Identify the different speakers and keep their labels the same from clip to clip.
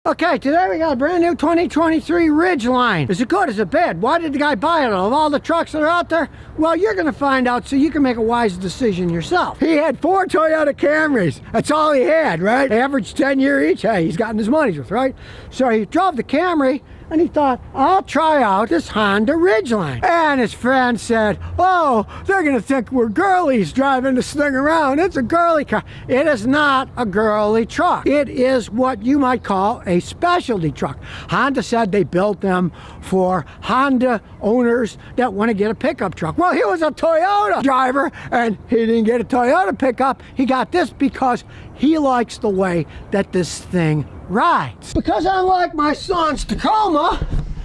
Speaker 1: Okay, today we got a brand new 2023 Ridgeline. Is it good? Is it bad? Why did the guy buy it? Of all the trucks that are out there? Well, you're going to find out so you can make a wise decision yourself. He had 4 Toyota Camrys. That's all he had, right? Average 10-year each. Hey, he's gotten his money's worth, right? So he drove the Camry and he thought, I'll try out this Honda Ridgeline. And his friend said, oh, they're going to think we're girlies driving this thing around. It's a girly car. It is not a girly truck. It is what you might call a specialty truck. Honda said they built them for Honda owners that want to get a pickup truck. Well, he was a Toyota driver and he didn't get a Toyota pickup. He got this because he likes the way that this thing rides. Because unlike my son's Tacoma,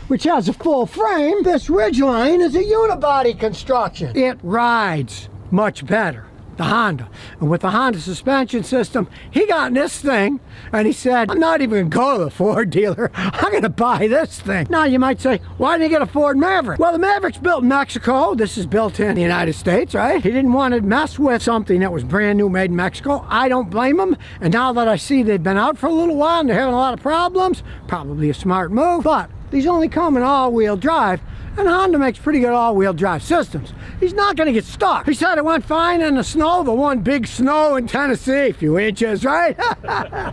Speaker 1: which has a full frame, this Ridgeline is a unibody construction. It rides much better, the Honda. And with the Honda suspension system, he got in this thing and he said, I'm not even gonna go to the Ford dealer. I'm gonna buy this thing. Now you might say, why didn't he get a Ford Maverick? Well, the Maverick's built in Mexico. This is built in the United States, right? He didn't want to mess with something that was brand new made in Mexico. I don't blame him. And now that I see they've been out for a little while and they're having a lot of problems, probably a smart move. But these only come in all-wheel drive, and Honda makes pretty good all-wheel drive systems. He's not going to get stuck. He said it went fine in the snow, the one big snow in Tennessee, a few inches, right?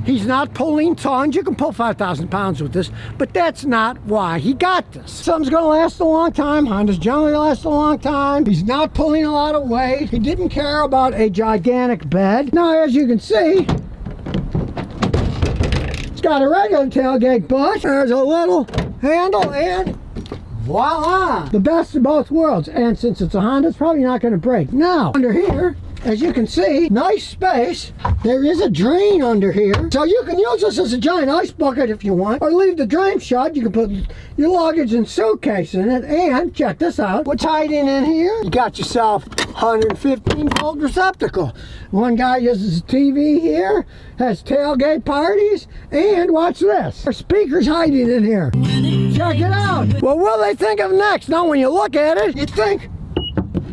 Speaker 1: He's not pulling tons. You can pull 5,000 pounds with this, but that's not why he got this. Something's going to last a long time. Hondas generally last a long time. He's not pulling a lot of weight. He didn't care about a gigantic bed. Now, as you can see, it's got a regular tailgate bush. There's a little handle and voila! The best of both worlds. And since it's a Honda, it's probably not going to break. Now, under here, as you can see, nice space. There is a drain under here. So you can use this as a giant ice bucket if you want, or leave the drain shut. You can put your luggage and suitcase in it. And check this out. What's hiding in here? You got yourself 115-volt receptacle. One guy uses a TV here, has tailgate parties, and watch this. There's speakers hiding in here. Check it out. Well, what do they think of next? Now, when you look at it, you think,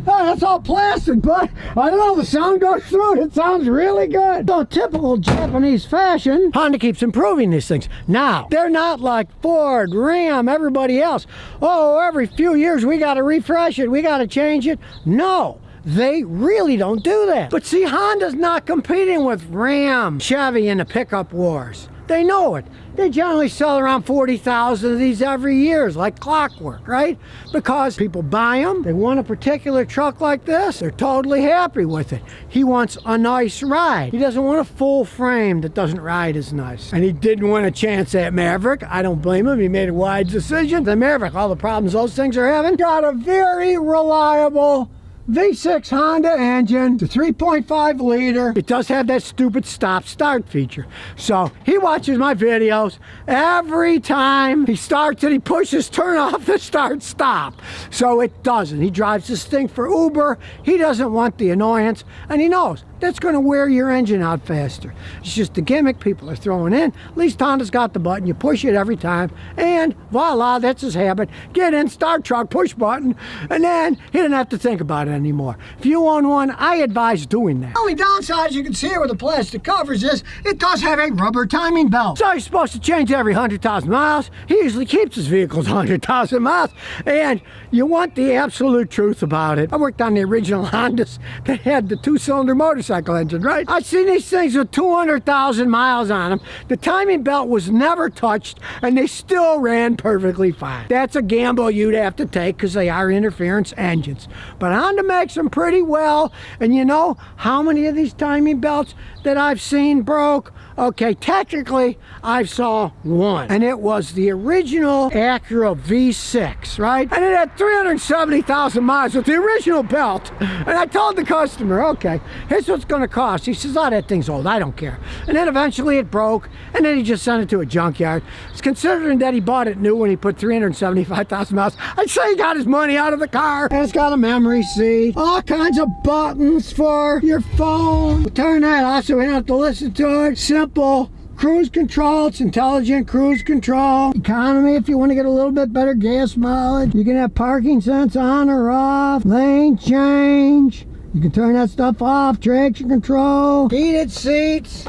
Speaker 1: oh, that's all plastic, but I don't know, the sound goes through it. It sounds really good. So, typical Japanese fashion, Honda keeps improving these things. Now, they're not like Ford, Ram, everybody else. Oh, every few years we got to refresh it, we got to change it. No. They really don't do that. But see, Honda's not competing with Ram, Chevy in the pickup wars. They know it. They generally sell around 40,000 of these every year, like clockwork, right? Because people buy them, they want a particular truck like this, they're totally happy with it. He wants a nice ride. He doesn't want a full frame that doesn't ride as nice. And he didn't want a chance at Maverick. I don't blame him. He made a wise decision. The Maverick, all the problems those things are having, got a very reliable V6 Honda engine, the 3.5 liter. It does have that stupid stop-start feature. So he watches my videos. Every time he starts it, he pushes turn off the start-stop. So it doesn't. He drives this thing for Uber. He doesn't want the annoyance, and he knows that's going to wear your engine out faster. It's just a gimmick people are throwing in. At least Honda's got the button. You push it every time, and voila, that's his habit. Get in, start truck, push button, and then he didn't have to think about it anymore. If you own one, I advise doing that. The only downside, as you can see here with the plastic covers, is it does have a rubber timing belt. So he's supposed to change every 100,000 miles. He usually keeps his vehicles 100,000 miles, and you want the absolute truth about it. I worked on the original Hondas that had the 2-cylinder motorcycle engine, right? I've seen these things with 200,000 miles on them. The timing belt was never touched, and they still ran perfectly fine. That's a gamble you'd have to take because they are interference engines. But Honda makes them pretty well, and you know how many of these timing belts that I've seen broke? Okay, technically, I saw one, and it was the original Acura V6, right? And it had 370,000 miles with the original belt. And I told the customer, okay, here's what's going to cost. He says, oh, that thing's old, I don't care. And then eventually it broke, and then he just sent it to a junkyard. It's considering that he bought it new when he put 375,000 miles. I'd say he got his money out of the car. And it's got a memory seat, all kinds of buttons for your phone. Turn that off so we don't have to listen to it. Simple cruise control. It's intelligent cruise control. Economy, if you want to get a little bit better gas mileage. You can have parking sense on or off. Lane change. You can turn that stuff off. Traction control. Heated seats.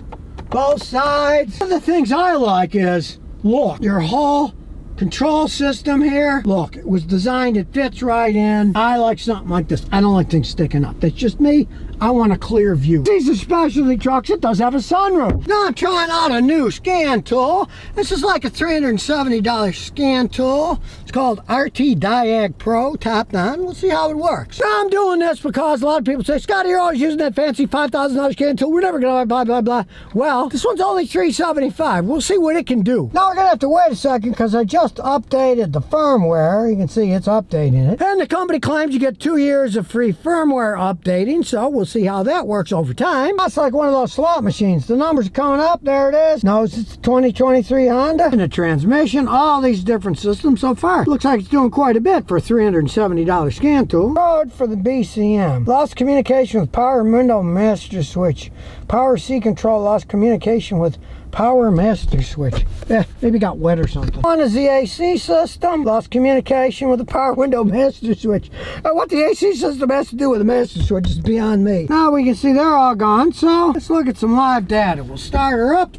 Speaker 1: Both sides. One of the things I like is look, your whole control system here, look, it was designed, it fits right in. I like something like this. I don't like things sticking up. That's just me. I want a clear view. These are specialty trucks. It does have a sunroof. Now I'm trying out a new scan tool. This is like a $370 scan tool. It's called RT Diag Pro, top down. We'll see how it works. Now I'm doing this because a lot of people say, Scotty, you're always using that fancy $5,000 scan tool. We're never gonna blah, blah, blah. Well, this one's only $375. We'll see what it can do. Now we're gonna have to wait a second because I just updated the firmware. You can see it's updating it. And the company claims you get 2 years of free firmware updating, so we'll see how that works over time. That's like one of those slot machines. The numbers are coming up. There it is. Knows it's a 2023 Honda. And the transmission, all these different systems so far. Looks like it's doing quite a bit for a $370 scan tool. Road for the BCM. Lost communication with power window master switch. Power C control lost communication with power master switch. Maybe got wet or something. One is the AC system. Lost communication with the power window master switch. What the AC system has to do with the master switch is beyond me. Now we can see they're all gone, so let's look at some live data. We'll start her up.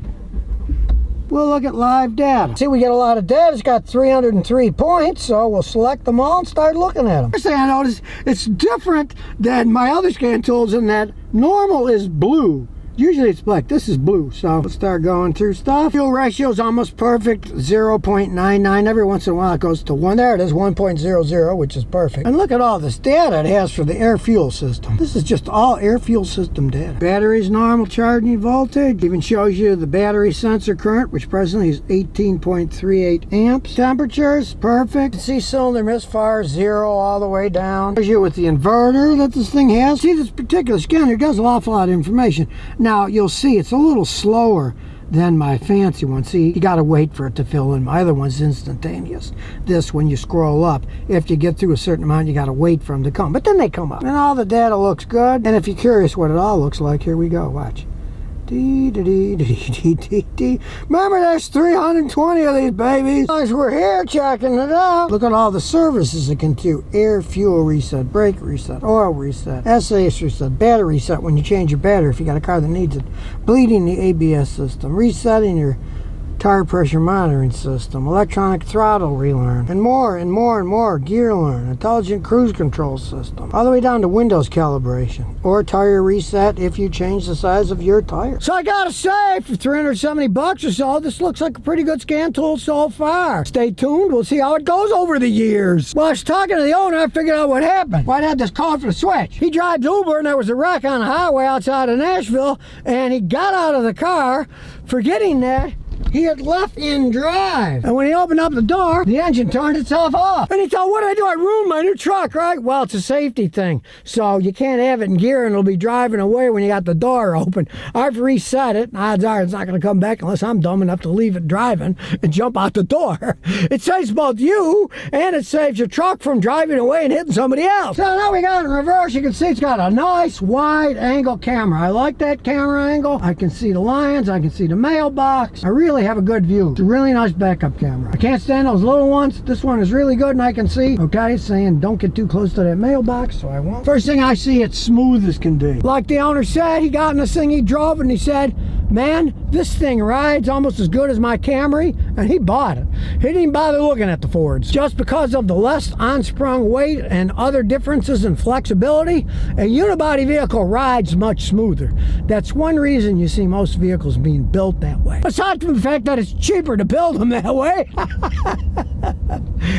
Speaker 1: We'll look at live data. See, we get a lot of data. It's got 303 points, so we'll select them all and start looking at them. First thing I noticed, it's different than my other scan tools in that normal is blue. Usually it's black. This is blue, so let's start going through stuff. Fuel ratio is almost perfect, 0.99. Every once in a while it goes to 1. There it is, 1.00, which is perfect. And look at all this data it has for the air-fuel system. This is just all air-fuel system data. Battery's normal charging voltage. Even shows you the battery sensor current, which presently is 18.38 amps. Temperatures, perfect. See cylinder misfire, 0 all the way down. Shows you with the inverter that this thing has. See, this particular scanner does an awful lot of information. Now, you'll see it's a little slower than my fancy one. See, you got to wait for it to fill in. My other one's instantaneous. This, when you scroll up, if you get through a certain amount, you got to wait for them to come. But then they come up. And all the data looks good. And if you're curious what it all looks like, here we go. Watch. Remember, there's 320 of these babies. As we're here checking it out, look at all the services it can do. Air, fuel reset, brake reset, oil reset, SAS reset, battery reset when you change your battery if you got a car that needs it, bleeding the ABS system, resetting your tire pressure monitoring system, electronic throttle relearn, and more and more and more. Gear learn, intelligent cruise control system, all the way down to Windows calibration or tire reset if you change the size of your tire. So I gotta say, for $370 or so, this looks like a pretty good scan tool so far. Stay tuned, we'll see how it goes over the years. Well, I was talking to the owner, I figured out what happened. Well, I had this call for the switch. He drives Uber and there was a wreck on the highway outside of Nashville, and he got out of the car, forgetting that he had left in drive. And when he opened up the door, the engine turned itself off. And he thought, what did I do? I ruined my new truck, right? Well, it's a safety thing. So you can't have it in gear and it'll be driving away when you got the door open. I've reset it. Odds are it's not going to come back unless I'm dumb enough to leave it driving and jump out the door. It saves both you and it saves your truck from driving away and hitting somebody else. So now we got it in reverse. You can see it's got a nice wide angle camera. I like that camera angle. I can see the lines. I can see the mailbox. I really have a good view. It's a really nice backup camera. I can't stand those little ones. This one is really good and I can see, okay, saying don't get too close to that mailbox, so I won't. First thing I see, it's smooth as can be. Like the owner said, he got in this thing he drove and he said, man, this thing rides almost as good as my Camry, and he bought it. He didn't even bother looking at the Fords. Just because of the less on-sprung weight and other differences in flexibility, a unibody vehicle rides much smoother. That's one reason you see most vehicles being built that way. Aside from the fact that it's cheaper to build them that way.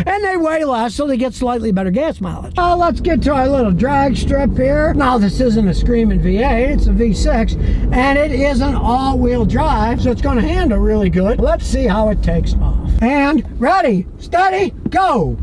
Speaker 1: And they weigh less, so they get slightly better gas mileage. Let's get to our little drag strip here. Now, this isn't a screaming V8, it's a V6, and it is an all-wheel drive, so it's going to handle really good. Let's see how it takes off. And ready, steady, go.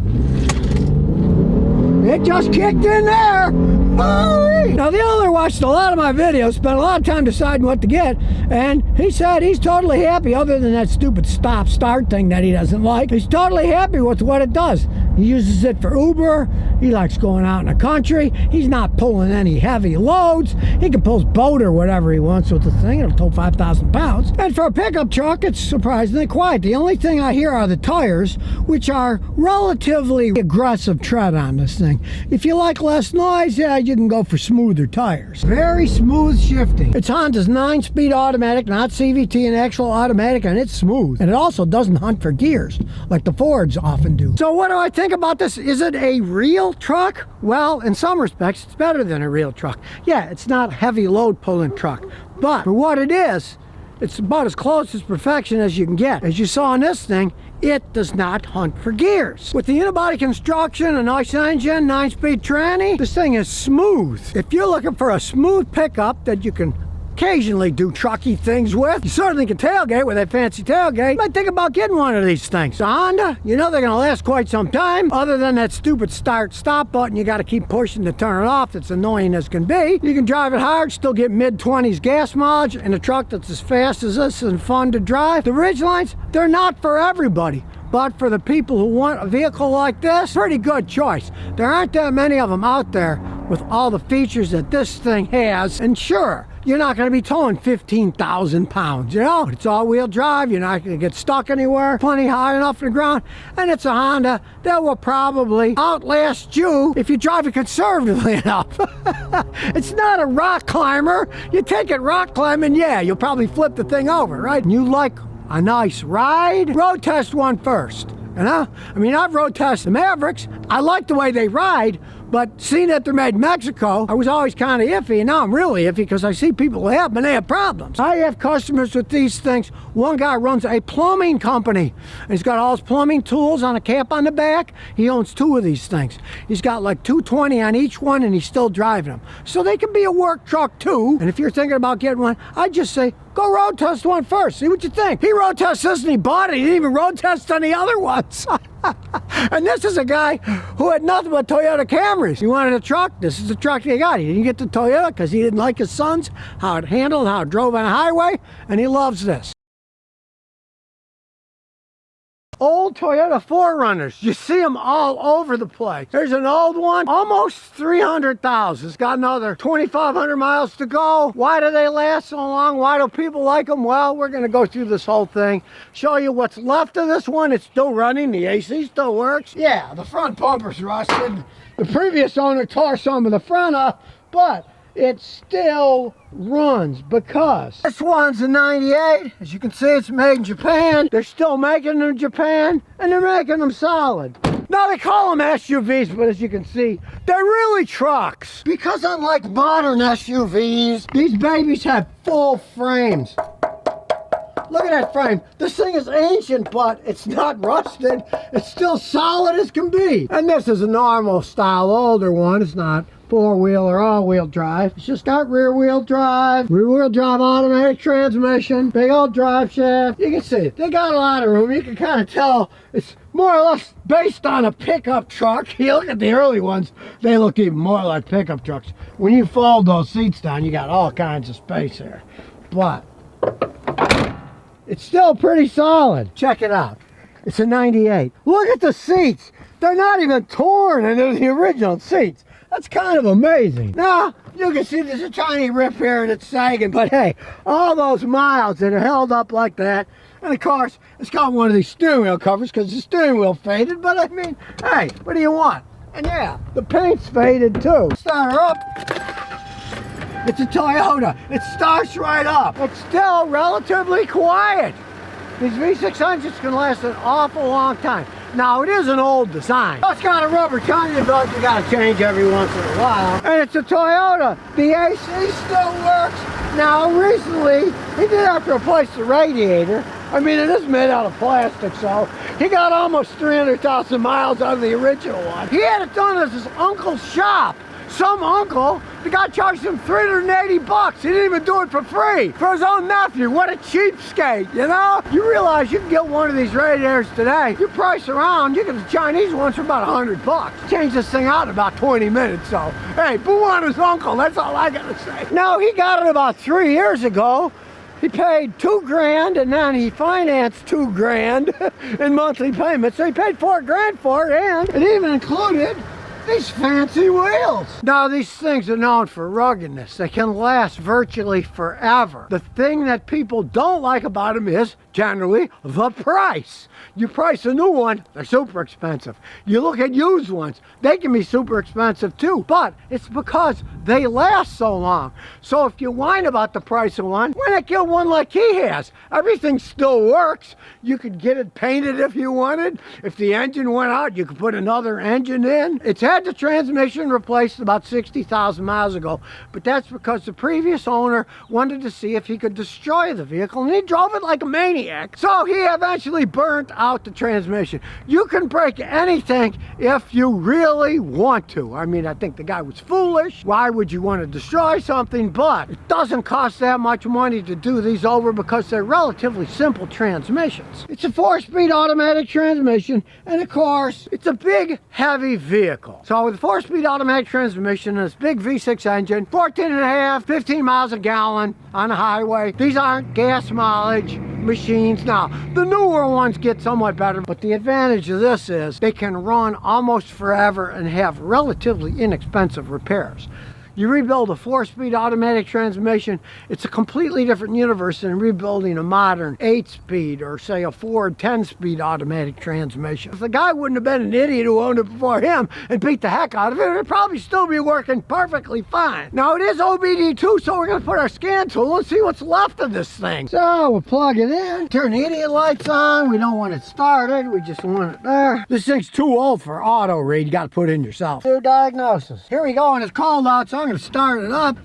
Speaker 1: It just kicked in there. Now, the owner watched a lot of my videos, spent a lot of time deciding what to get, and he said he's totally happy, other than that stupid stop-start thing that he doesn't like. He's totally happy with what it does. He uses it for Uber. He likes going out in the country. He's not pulling any heavy loads. He can pull his boat or whatever he wants with the thing. It'll tow 5,000 pounds. And for a pickup truck, it's surprisingly quiet. The only thing I hear are the tires, which are relatively aggressive tread on this thing. If you like less noise, yeah, you can go for smoother tires. Very smooth shifting. It's Honda's 9-speed automatic, not CVT, and actual automatic, and it's smooth. And it also doesn't hunt for gears like the Fords often do. So what do I think about this? Is it a real truck? Well, in some respects, it's better than a real truck. Yeah, it's not a heavy load pulling truck, but for what it is, it's about as close as perfection as you can get. As you saw in this thing, it does not hunt for gears. With the unibody construction, a nice engine, 9-speed tranny, this thing is smooth. If you're looking for a smooth pickup that you can occasionally do trucky things with, you certainly can tailgate with that fancy tailgate. You might think about getting one of these things. The Honda, you know they're gonna last quite some time, other than that stupid start-stop button you gotta keep pushing to turn it off. That's annoying as can be. You can drive it hard, still get mid-20s gas mileage in a truck that's as fast as this and fun to drive. The Ridgelines, they're not for everybody. But for the people who want a vehicle like this, pretty good choice. There aren't that many of them out there with all the features that this thing has. And sure, you're not going to be towing 15,000 pounds, you know? It's all-wheel drive, you're not going to get stuck anywhere, plenty high enough to the ground, and it's a Honda that will probably outlast you if you drive it conservatively enough. It's not a rock climber. You take it rock climbing, yeah, you'll probably flip the thing over, right? And you like a nice ride? Road test one first, you know? I mean, I've road tested the Mavericks. I like the way they ride, but seeing that they're made in Mexico, I was always kind of iffy, and now I'm really iffy because I see people who have them and they have problems. I have customers with these things. One guy runs a plumbing company, and he's got all his plumbing tools on a cap on the back. He owns 2 of these things. He's got like 220 on each one, and he's still driving them. So they can be a work truck too, and if you're thinking about getting one, I'd just say, go road test one first, see what you think. He road tested this and he bought it. He didn't even road test any other ones. And this is a guy who had nothing but Toyota Camrys. He wanted a truck, this is the truck he got. He didn't get the Toyota because he didn't like his sons, how it handled, how it drove on a highway, and he loves this. Old Toyota 4Runners, you see them all over the place. There's an old one, almost 300,000. It's got another 2,500 miles to go. Why do they last so long? Why do people like them? Well, we're gonna go through this whole thing, show you what's left of this one. It's still running, the AC still works. Yeah, the front bumper's rusted. The previous owner tore some of the front off, but it still runs because this one's a 98. As you can see, it's made in Japan. They're still making them in Japan, and they're making them solid. Now they call them SUVs, but as you can see, they're really trucks. Because unlike modern SUVs, these babies have full frames. Look at that frame. This thing is ancient, but it's not rusted. It's still solid as can be. And this is a normal style older one. It's not 4-wheel or all-wheel drive. It's just got rear-wheel drive automatic transmission, big old drive shaft. You can see it. They got a lot of room. You can kind of tell it's more or less based on a pickup truck. You look at the early ones, they look even more like pickup trucks. When you fold those seats down, you got all kinds of space there. But it's still pretty solid. Check it out. It's a 98. Look at the seats. They're not even torn, and they're the original seats. That's kind of amazing. Now, you can see there's a tiny rip here and it's sagging, but hey, all those miles that are held up like that, and of course, it's got one of these steering wheel covers because the steering wheel faded, but I mean, hey, what do you want? And yeah, the paint's faded too. Start her up. It's a Toyota. It starts right up. It's still relatively quiet. These V6 engines can last an awful long time. Now, it is an old design. It's got a rubber tire belt you gotta change every once in a while. And it's a Toyota. The AC still works. Now, recently, he did have to replace the radiator. I mean, it is made out of plastic, so he got almost 300,000 miles out of the original one. He had it done at his uncle's shop. Some uncle, the guy charged him 380 bucks. He didn't even do it for free for his own nephew. What a cheapskate, you know? You realize you can get one of these radiators today. You price around, you get the Chinese ones for about 100 bucks. Change this thing out in about 20 minutes, so hey, boo on his uncle, that's all I gotta say. Now, he got it about 3 years ago. He paid $2,000 and then he financed $2,000 in monthly payments. So he paid $4,000 for it, and it even included these fancy wheels. Now these things are known for ruggedness. They can last virtually forever. The thing that people don't like about them is generally the price. You price a new one, they're super expensive. You look at used ones, they can be super expensive too, but it's because they last so long. So if you whine about the price of one, why not get one like he has? Everything still works. You could get it painted if you wanted. If the engine went out, you could put another engine in. It's had the transmission replaced about 60,000 miles ago, but that's because the previous owner wanted to see if he could destroy the vehicle, and he drove it like a maniac. So he eventually burnt out the transmission. You can break anything if you really want to. I mean, I think the guy was foolish. Why would you want to destroy something? But it doesn't cost that much money to do these over because they're relatively simple transmissions. It's a 4-speed automatic transmission, and of course, it's a big, heavy vehicle. So with a 4-speed automatic transmission and this big V6 engine, 14.5, 15 miles a gallon on the highway. These aren't gas mileage machines. Now, the newer ones get somewhat better, but the advantage of this is they can run almost forever and have relatively inexpensive repairs. You rebuild a 4-speed automatic transmission, it's a completely different universe than rebuilding a modern 8-speed or say a Ford 10-speed automatic transmission. If the guy wouldn't have been an idiot who owned it before him and beat the heck out of it, it'd probably still be working perfectly fine. Now it is OBD2, so we're gonna put our scan tool and see what's left of this thing. So we'll plug it in, turn the idiot lights on. We don't want it started, we just want it there. This thing's too old for auto read, you gotta put it in yourself. Do diagnosis. Here we go, and it's cold out, so I'm going to start it up,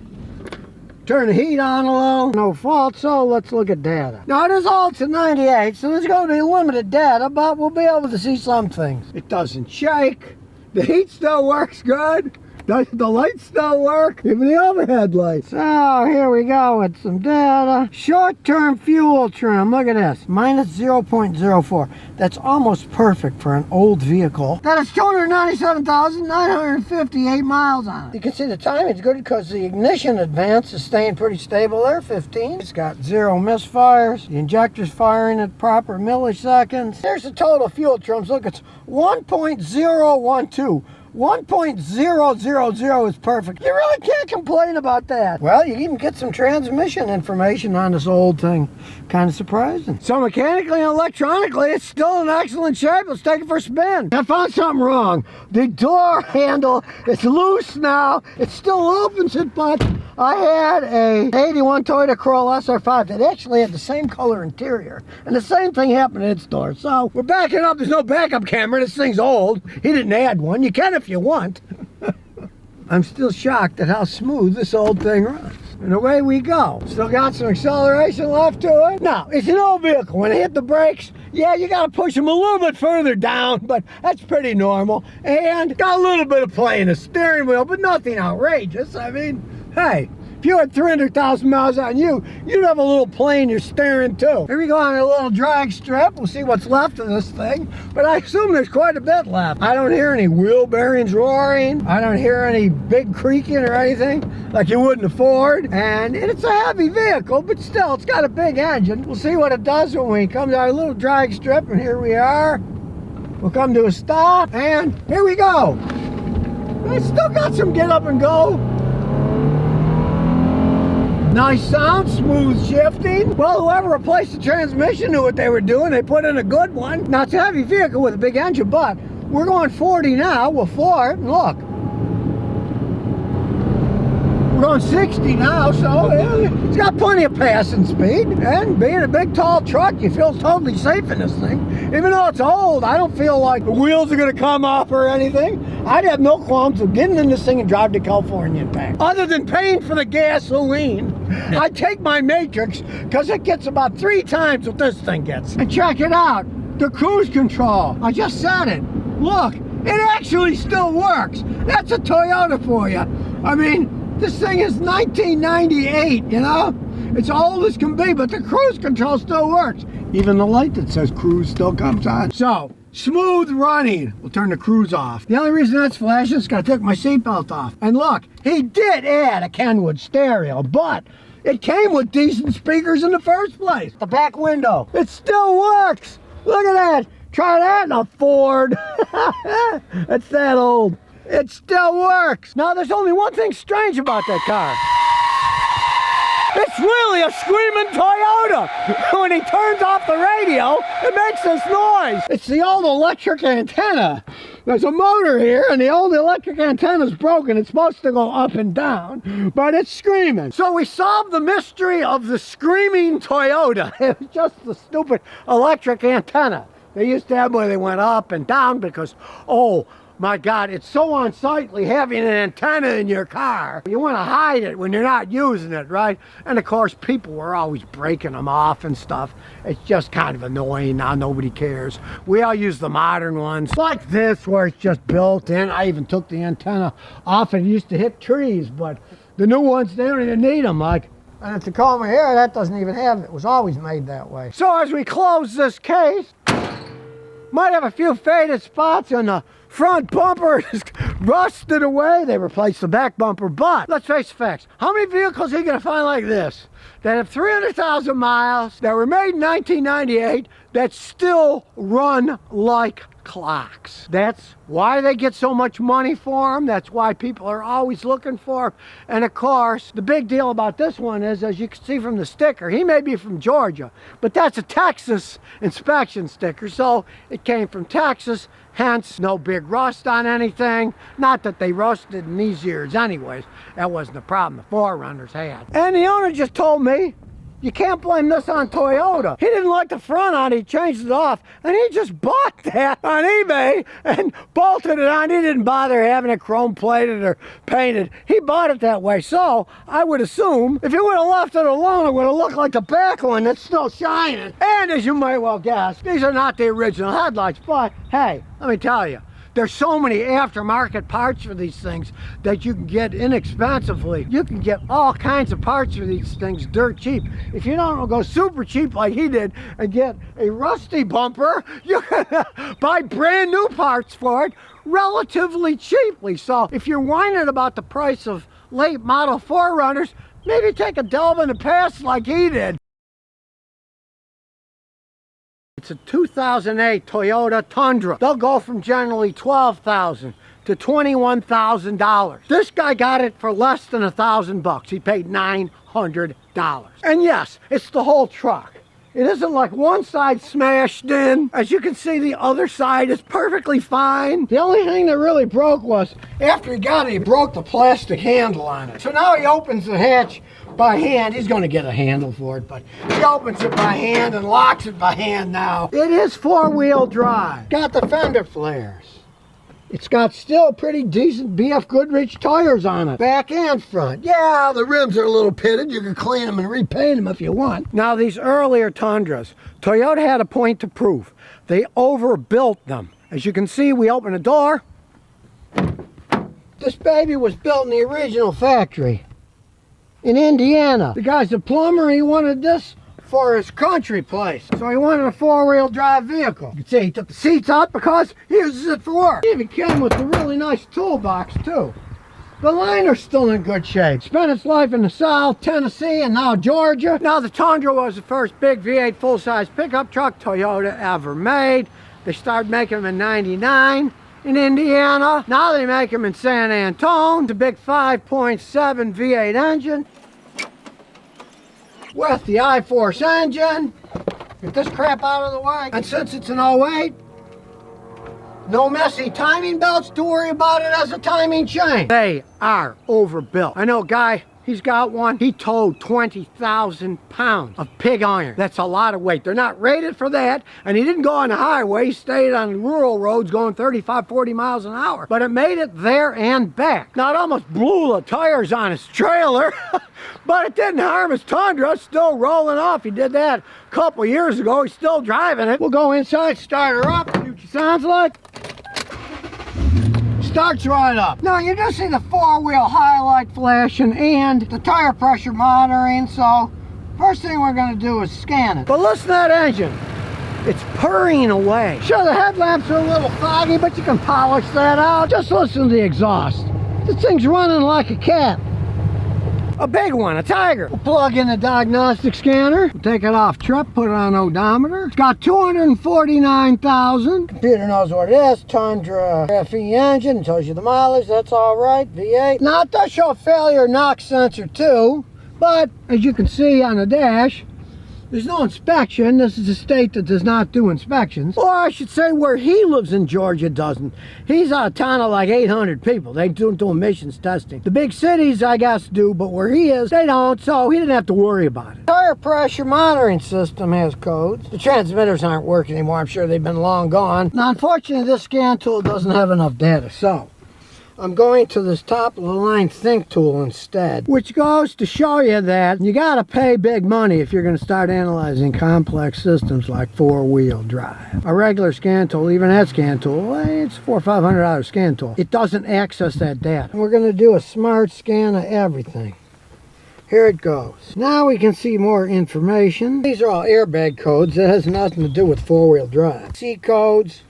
Speaker 1: turn the heat on a little, no fault, so let's look at data. Now it is all to 98, so there's going to be limited data, but we'll be able to see some things. It doesn't shake, the heat still works good, the lights still work, even the overhead lights. So here we go with some data. Short-term fuel trim, look at this, minus 0.04. That's almost perfect for an old vehicle. That is 297,958 miles on it. You can see the timing's good because the ignition advance is staying pretty stable there, 15. It's got 0 misfires. The injector's firing at proper milliseconds. There's the total fuel trims. Look, it's 1.012. 1.000 is perfect. You really can't complain about that. Well, you even get some transmission information on this old thing. Kind of surprising. So mechanically and electronically, it's still in excellent shape. Let's take it for a spin. I found something wrong. The door handle is loose now. It still opens it, but I had a 81 Toyota Corolla SR5 that actually had the same color interior, and the same thing happened in its door. So we're backing up. There's no backup camera. This thing's old. He didn't add one. You can if you want. I'm still shocked at how smooth this old thing runs. And away we go. Still got some acceleration left to it. Now, it's an old vehicle. When I hit the brakes, yeah, you gotta push them a little bit further down, but that's pretty normal. And got a little bit of play in the steering wheel, but nothing outrageous. I mean, hey, if you had 300,000 miles on you, you'd have a little play in your steering too. Here we go on a little drag strip. We'll see what's left of this thing, but I assume there's quite a bit left. I don't hear any wheel bearings roaring. I don't hear any big creaking or anything like you would in a Ford. And it's a heavy vehicle, but still, it's got a big engine. We'll see what it does when we come to our little drag strip, and here we are. We'll come to a stop, and here we go. It's still got some get up and go. Nice sound, smooth shifting. Well, whoever replaced the transmission knew what they were doing. They put in a good one. Now, it's a heavy vehicle with a big engine, but we're going 40 now. We'll floor it, and look. We're going 60 now, so it's got plenty of passing speed. And being a big, tall truck, you feel totally safe in this thing. Even though it's old, I don't feel like the wheels are going to come off or anything. I'd have no qualms of getting in this thing and drive to California and back. Other than paying for the gasoline, I'd take my Matrix because it gets about 3 times what this thing gets. And check it out, the cruise control. I just said it. Look, it actually still works. That's a Toyota for you. I mean, this thing is 1998, you know? It's old as can be, but the cruise control still works. Even the light that says cruise still comes on. So, smooth running. We'll turn the cruise off. The only reason that's flashing is because I took my seatbelt off. And look, he did add a Kenwood stereo, but It came with decent speakers in the first place. The back window, it still works. Look at that. Try that in a Ford. It's that old. It still works. Now, there's only one thing strange about that car. It's really a screaming Toyota. When he turns off the radio, it makes this noise. It's the old electric antenna. There's a motor here, and the old electric antenna's broken. It's supposed to go up and down, but it's screaming. So we solved the mystery of the screaming Toyota. It was just the stupid electric antenna. They used to have where they went up and down because, oh my God, it's so unsightly having an antenna in your car. You want to hide it when you're not using it, right? And of course, people were always breaking them off and stuff. It's just kind of annoying now. Nobody cares. We all use the modern ones like this where it's just built in. I even took the antenna off and used to hit trees, but the new ones, they don't even need them. Like, and the Tacoma here, that doesn't even have it. It was always made that way. So as we close this case, might have a few faded spots on the front bumper. Is rusted away. They replaced the back bumper, but let's face the facts. How many vehicles are you going to find like this that have 300,000 miles, that were made in 1998, that still run like clocks? That's why they get so much money for them. That's why people are always looking for them. And of course, the big deal about this one is, as you can see from the sticker, he may be from Georgia, but that's a Texas inspection sticker, so it came from Texas. Hence, no big rust on anything. Not that they rusted in these years anyways. That wasn't the problem the 4Runners had. And the owner just told me, you can't blame this on Toyota. He didn't like the front on it, he changed it off, and he just bought that on eBay and bolted it on. He didn't bother having it chrome plated or painted. He bought it that way. So I would assume if he would have left it alone, it would have looked like the back one that's still shining. And as you might well guess, these are not the original headlights, but hey, let me tell you, there's so many aftermarket parts for these things that you can get inexpensively. You can get all kinds of parts for these things dirt cheap. If you don't go super cheap like he did and get a rusty bumper, you can buy brand new parts for it relatively cheaply. So if you're whining about the price of late model 4Runners, maybe take a delve in the past like he did. It's a 2008 Toyota Tundra. They'll go from generally $12,000 to $21,000. This guy got it for less than $1,000. He paid $900. And yes, it's the whole truck. It isn't like one side smashed in. As you can see, the other side is perfectly fine. The only thing that really broke was, after he got it, he broke the plastic handle on it. So now he opens the hatch by hand. He's going to get a handle for it, but he opens it by hand and locks it by hand now. It is 4-wheel drive. Got the fender flares. It's got still pretty decent BF Goodrich tires on it, back and front. Yeah, the rims are a little pitted. You can clean them and repaint them if you want. Now, these earlier Tundras, Toyota had a point to prove. They overbuilt them. As you can see, we open the door. This baby was built in the original factory in Indiana. The guy's a plumber. He wanted this for his country place, so he wanted a 4-wheel drive vehicle. You can see he took the seats out because he uses it for work. He even came with a really nice toolbox too. The liner's still in good shape. Spent its life in the South, Tennessee, and now Georgia. Now, the Tundra was the first big V8 full-size pickup truck Toyota ever made. They started making them in '99 in Indiana. Now they make them in San Antonio. The big 5.7 V8 engine with the I-Force engine. Get this crap out of the way. And since it's an 08, no messy timing belts to worry about it as a timing chain. They are overbuilt. I know a guy, he's got one. He towed 20,000 pounds of pig iron. That's a lot of weight. They're not rated for that. And he didn't go on the highway. He stayed on rural roads going 35, 40 miles an hour. But it made it there and back. Now, it almost blew the tires on his trailer. But it didn't harm his Tundra. It's still rolling off. He did that a couple years ago. He's still driving it. We'll go inside, start her up, see what she sounds like. Starts right up. Now you do see the 4-wheel highlight flashing and the tire pressure monitoring, so first thing we're going to do is scan it. But listen to that engine. It's purring away. Sure, the headlamps are a little foggy, but you can polish that out. Just listen to the exhaust. This thing's running like a cat. A big one, a Tiger. We'll plug in the diagnostic scanner. We'll take it off trip, put it on odometer. It's got 249,000. Computer knows what it is. Tundra FE engine. Tells you the mileage. That's all right. V8. Now it does show a failure knock sensor too. But as you can see on the dash, there's no inspection. This is a state that does not do inspections. Or I should say where he lives in Georgia doesn't. He's out of town of like 800 people. They don't do emissions testing. The big cities, I guess, do, but where he is, they don't, so he didn't have to worry about it. Tire pressure monitoring system has codes. The transmitters aren't working anymore. I'm sure they've been long gone. Now, unfortunately, this scan tool doesn't have enough data, so I'm going to this top of the line Think tool instead, which goes to show you that you got to pay big money if you're going to start analyzing complex systems like four-wheel drive. A regular scan tool, even that scan tool, it's $400 or $500 scan tool. It doesn't access that data. And we're going to do a smart scan of everything. Here it goes. Now we can see more information. These are all airbag codes. That has nothing to do with four-wheel drive. C codes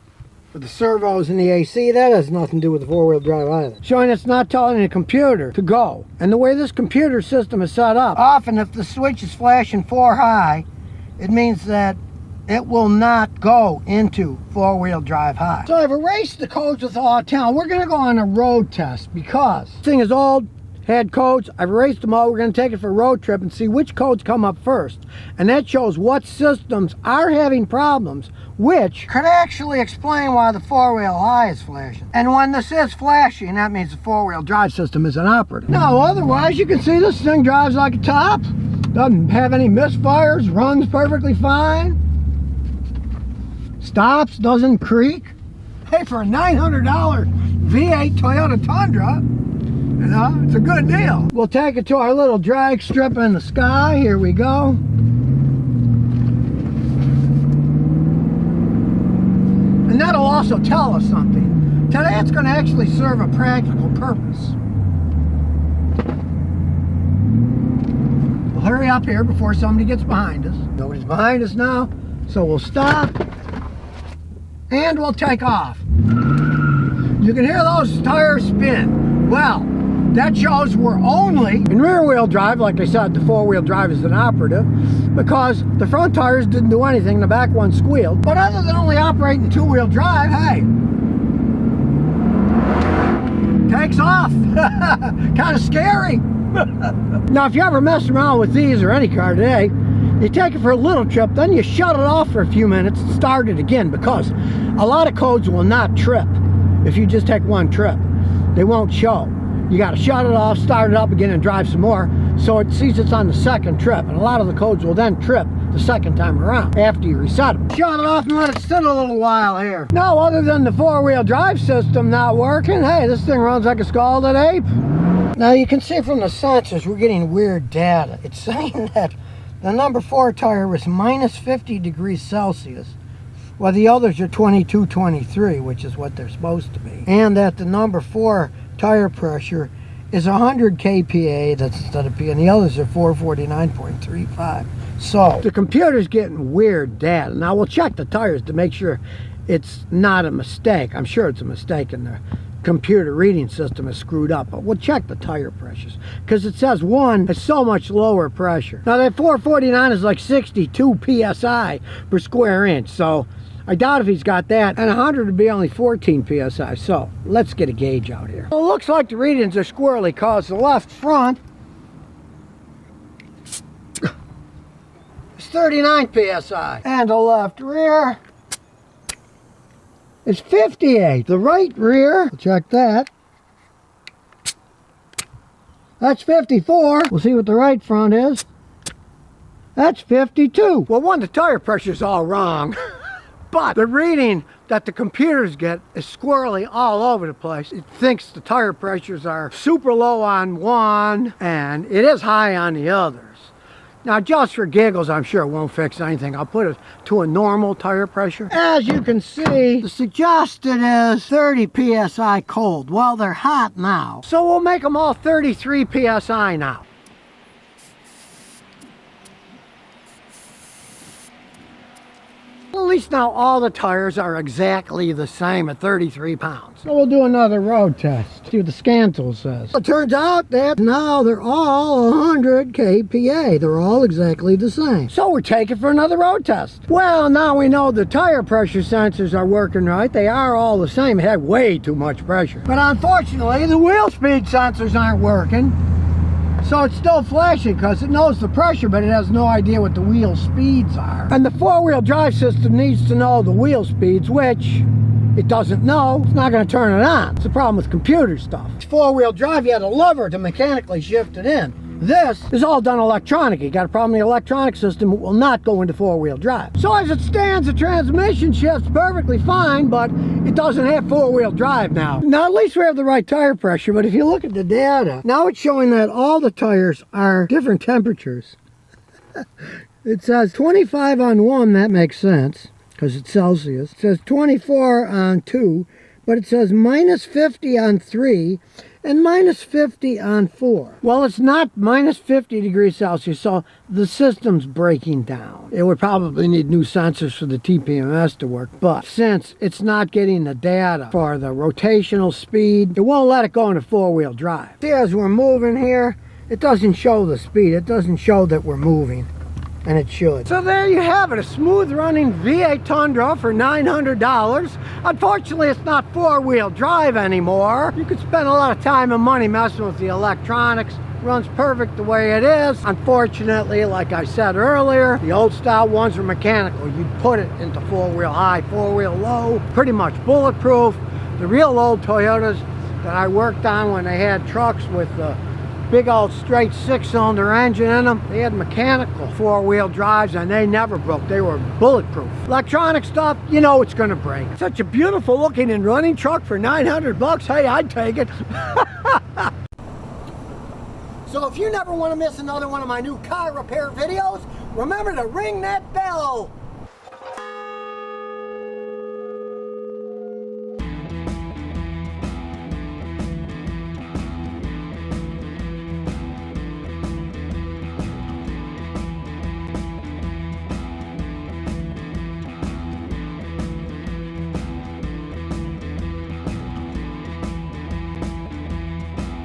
Speaker 1: for the servos and the AC, that has nothing to do with the four-wheel drive either. Showing it's not telling the computer to go. And the way this computer system is set up, often if the switch is flashing 4 high, it means that it will not go into four-wheel drive high. So I've erased the codes with all town. We're going to go on a road test because this thing is old, had codes. I've erased them all. We're going to take it for a road trip and see which codes come up first. And that shows what systems are having problems, which could actually explain why the four-wheel high is flashing. And when this is flashing, that means the four-wheel drive system isn't operative. No, otherwise you can see this thing drives like a top. Doesn't have any misfires, runs perfectly fine. Stops, doesn't creak. Hey, for a $900 V8 Toyota Tundra, you know, it's a good deal. We'll take it to our little drag strip in the sky. Here we go. And that'll also tell us something. Today it's going to actually serve a practical purpose. We'll hurry up here before somebody gets behind us. Nobody's behind us now, so we'll stop and we'll take off. You can hear those tires spin. Well, that shows we're only in rear-wheel drive. Like I said, the four-wheel drive is inoperative because the front tires didn't do anything, the back one squealed. But other than only operating two-wheel drive, hey, takes off. Kind of scary. Now, if you ever mess around with these or any car today, you take it for a little trip, then you shut it off for a few minutes and start it again, because a lot of codes will not trip if you just take one trip. They won't show. You got to shut it off, start it up again, and drive some more, so it sees it's on the second trip. And a lot of the codes will then trip the second time around after you reset them. Shut it off and let it sit a little while here. Now, other than the four-wheel drive system not working, hey, this thing runs like a scalded ape. Now, you can see from the sensors we're getting weird data. It's saying that the number 4 tire was minus 50 degrees Celsius, while the others are 22, 23, which is what they're supposed to be. And that the number 4 tire pressure is 100 kPa, that's instead of P, and the others are 449.35. So the computer's getting weird data. Now we'll check the tires to make sure it's not a mistake. I'm sure it's a mistake and the computer reading system is screwed up, but we'll check the tire pressures because it says one has so much lower pressure. Now that 449 is like 62 psi per square inch, so I doubt if he's got that, and 100 would be only 14 psi. So let's get a gauge out here. Well, it looks like the readings are squirrely because the left front is 39 psi, and the left rear is 58. The right rear, check that, that's 54. We'll see what the right front is. That's 52. Well, one, the tire pressure's all wrong. But the reading that the computers get is squirrely all over the place. It thinks the tire pressures are super low on one and it is high on the others. Now, just for giggles, I'm sure it won't fix anything. I'll put it to a normal tire pressure. As you can see, the suggested is 30 psi cold. Well, they're hot now, so we'll make them all 33 psi now. At least now all the tires are exactly the same at 33 pounds. So we'll do another road test. See what the scan tool says. It turns out that now they're all 100 kPa. They're all exactly the same. So we take it for another road test. Well, now we know the tire pressure sensors are working right. They are all the same. It had way too much pressure. But unfortunately, the wheel speed sensors aren't working. So it's still flashing because it knows the pressure, but it has no idea what the wheel speeds are. And the four-wheel drive system needs to know the wheel speeds, which it doesn't know. It's not going to turn it on. It's a problem with computer stuff. Four-wheel drive, you had a lever to mechanically shift it in. This is all done electronic. You got a problem in the electronic system, it will not go into four-wheel drive. So as it stands, the transmission shifts perfectly fine, but it doesn't have four-wheel drive now. Now at least we have the right tire pressure, but if you look at the data, now it's showing that all the tires are different temperatures. It says 25 on 1, that makes sense, because it's Celsius. It says 24 on 2, but it says minus 50 on 3, and minus 50 on 4. Well, it's not minus 50 degrees Celsius, so the system's breaking down. It would probably need new sensors for the TPMS to work, but since it's not getting the data for the rotational speed, it won't let it go into four-wheel drive. See, as we're moving here, it doesn't show the speed. It doesn't show that we're moving. And it should. So there you have it, a smooth running V8 Tundra for $900. Unfortunately, it's not four-wheel drive anymore. You could spend a lot of time and money messing with the electronics. Runs perfect the way it is. Unfortunately, like I said earlier, the old style ones were mechanical. You'd put it into four-wheel high, four-wheel low, pretty much bulletproof. The real old Toyotas that I worked on when they had trucks with the big old straight six-cylinder engine in them, they had mechanical four-wheel drives and they never broke. They were bulletproof. Electronic stuff, you know it's gonna break. Such a beautiful looking and running truck for 900 bucks. Hey, I'd take it. So if you never want to miss another one of my new car repair videos, remember to ring that bell.